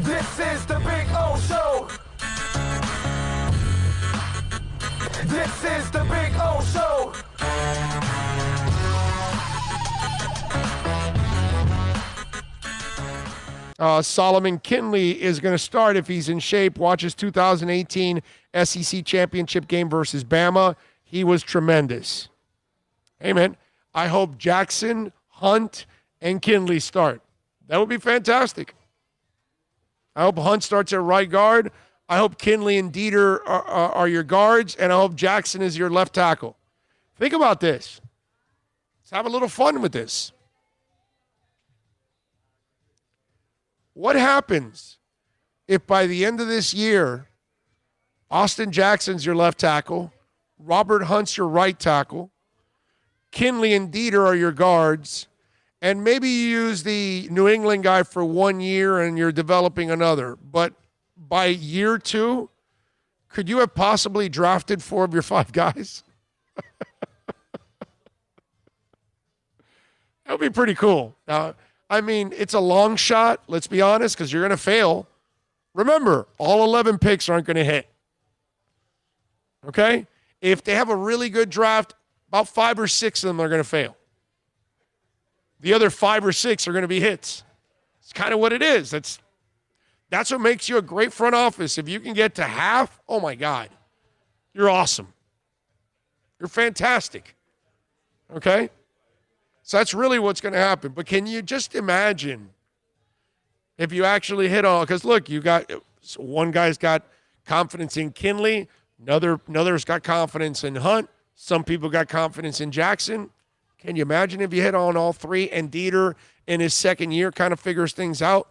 This is the Big O Show. This is the Big O Show. Solomon Kinley is going to start if he's in shape. Watch his 2018 SEC championship game versus Bama. He was tremendous. Hey, man, I hope Jackson, Hunt, and Kinley start. That would be fantastic. I hope Hunt starts at right guard. I hope Kinley and Dieter are your guards, and I hope Jackson is your left tackle. Think about this. Let's have a little fun with this. What happens if by the end of this year, Austin Jackson's your left tackle, Robert Hunt's your right tackle, Kinley and Dieter are your guards, and maybe you use the New England guy for 1 year and you're developing another. But by year 2, could you have possibly drafted 4 of your 5 guys? That would be pretty cool. Now, I mean, it's a long shot, let's be honest, because you're going to fail. Remember, all 11 picks aren't going to hit. Okay? If they have a really good draft, about 5 or 6 of them are going to fail. The other 5 or 6 are going to be hits. It's kind of what it is. That's what makes you a great front office. If you can get to half, oh my God, you're awesome. You're fantastic. Okay? So that's really what's going to happen. But can you just imagine if you actually hit all? Because look, you got one guy's got confidence in Kinley, another's got confidence in Hunt. Some people got confidence in Jackson. Can you imagine if you hit on all 3 and Dieter in his second year kind of figures things out?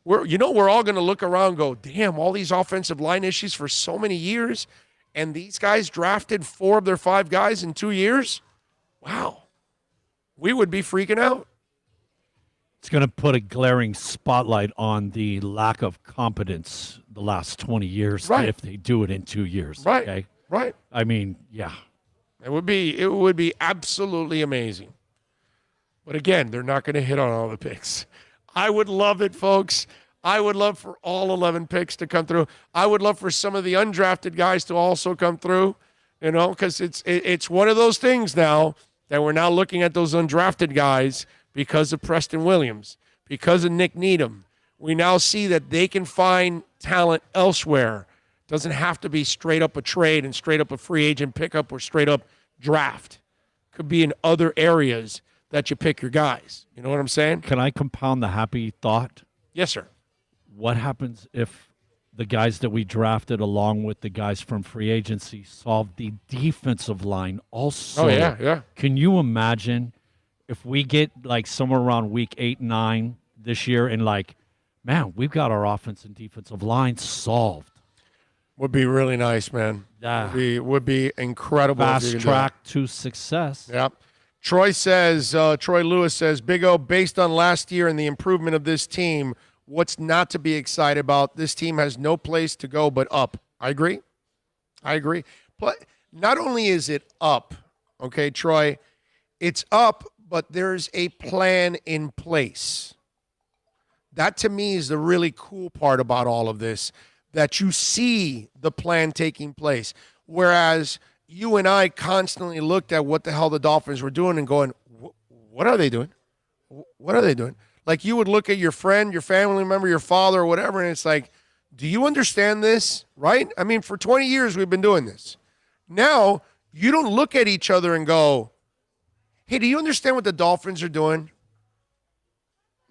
We're all going to look around and go, damn, all these offensive line issues for so many years, and these guys drafted 4 of their 5 guys in 2 years? Wow. We would be freaking out. It's going to put a glaring spotlight on the lack of competence the last 20 years if they do it in 2 years. Right, okay? right. I mean, yeah. It would be absolutely amazing. But again, they're not going to hit on all the picks. I would love it, folks. I would love for all 11 picks to come through. I would love for some of the undrafted guys to also come through, because it's one of those things now that we're now looking at those undrafted guys because of Preston Williams, because of Nick Needham. We now see that they can find talent elsewhere. Doesn't have to be straight up a trade and straight up a free agent pickup or straight up draft. Could be in other areas that you pick your guys. You know what I'm saying? Can I compound the happy thought? Yes, sir. What happens if the guys that we drafted along with the guys from free agency solve the defensive line also? Oh, yeah. Can you imagine if we get like somewhere around week 8, 9 this year and man, we've got our offense and defensive line solved. Would be really nice, man. Yeah. Would be incredible. Fast track to success. Yep. Troy Lewis says, Big O, based on last year and the improvement of this team, what's not to be excited about? This team has no place to go but up. I agree. But not only is it up, okay, Troy, it's up, but there's a plan in place. That to me is the really cool part about all of this, that you see the plan taking place. Whereas you and I constantly looked at what the hell the Dolphins were doing and going, what are they doing? What are they doing? Like you would look at your friend, your family member, your father or whatever, and it's like, do you understand this? Right? I mean, for 20 years we've been doing this. Now, you don't look at each other and go, hey, do you understand what the Dolphins are doing?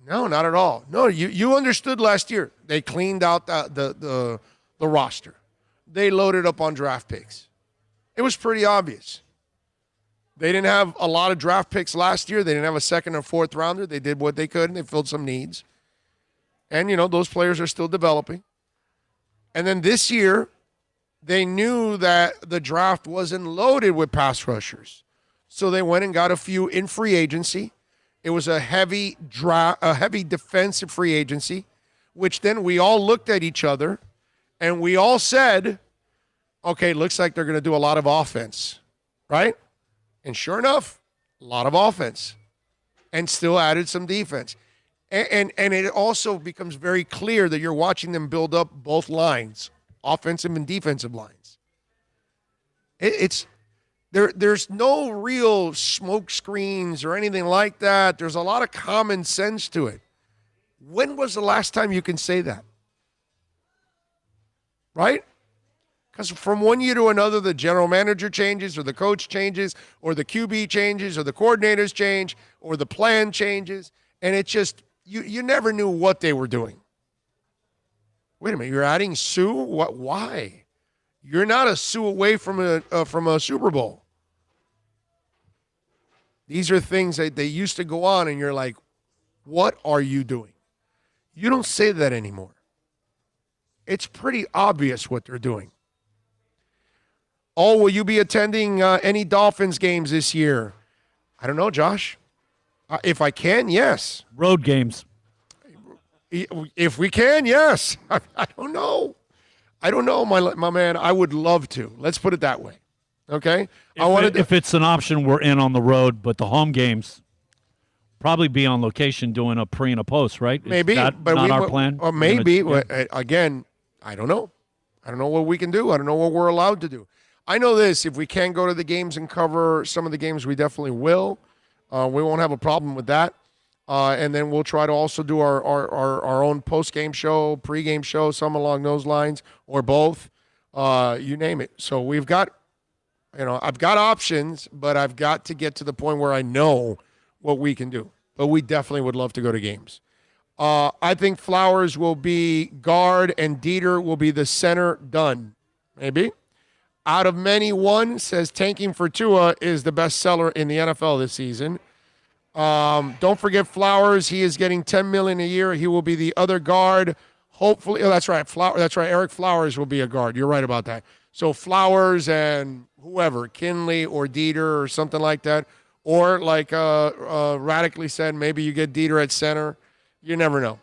No, not at all. No, you understood last year. They cleaned out the roster. They loaded up on draft picks. It was pretty obvious. They didn't have a lot of draft picks last year. They didn't have a second or fourth rounder. They did what they could, and they filled some needs. And, those players are still developing. And then this year, they knew that the draft wasn't loaded with pass rushers. So they went and got a few in free agency. It was a heavy defensive free agency, which then we all looked at each other, and we all said, okay, looks like they're going to do a lot of offense, right? And sure enough, a lot of offense, and still added some defense. And it also becomes very clear that you're watching them build up both lines, offensive and defensive lines. There's no real smoke screens or anything like that. There's a lot of common sense to it. When was the last time you can say that? Right? Because from one year to another, the general manager changes or the coach changes or the QB changes or the coordinators change or the plan changes. And it just, you never knew what they were doing. Wait a minute, you're adding Sue? What? Why? You're not a Sue away from a Super Bowl. These are things that they used to go on, and you're like, what are you doing? You don't say that anymore. It's pretty obvious what they're doing. Oh, will you be attending any Dolphins games this year? I don't know, Josh. If I can, yes. Road games. If we can, yes. I don't know. I don't know, my man. I would love to. Let's put it that way. Okay? If it's an option, we're in on the road, but the home games probably be on location doing a pre and a post, right? Maybe. Is that but not our plan? Or maybe. Again, I don't know. I don't know what we can do. I don't know what we're allowed to do. I know this. If we can go to the games and cover some of the games, we definitely will. We won't have a problem with that. And then we'll try to also do our own post-game show, pre-game show, some along those lines, or both. You name it. So we've got, I've got options, but I've got to get to the point where I know what we can do. But we definitely would love to go to games. I think Flowers will be guard and Dieter will be the center. Done. Maybe. Out of many, one says tanking for Tua is the best seller in the NFL this season. Don't forget Flowers. He is getting $10 million a year. He will be the other guard. Hopefully, that's right. That's right. Eric Flowers will be a guard. You're right about that. So Flowers and whoever, Kinley or Dieter or something like that, or like Radically said, maybe you get Dieter at center. You never know.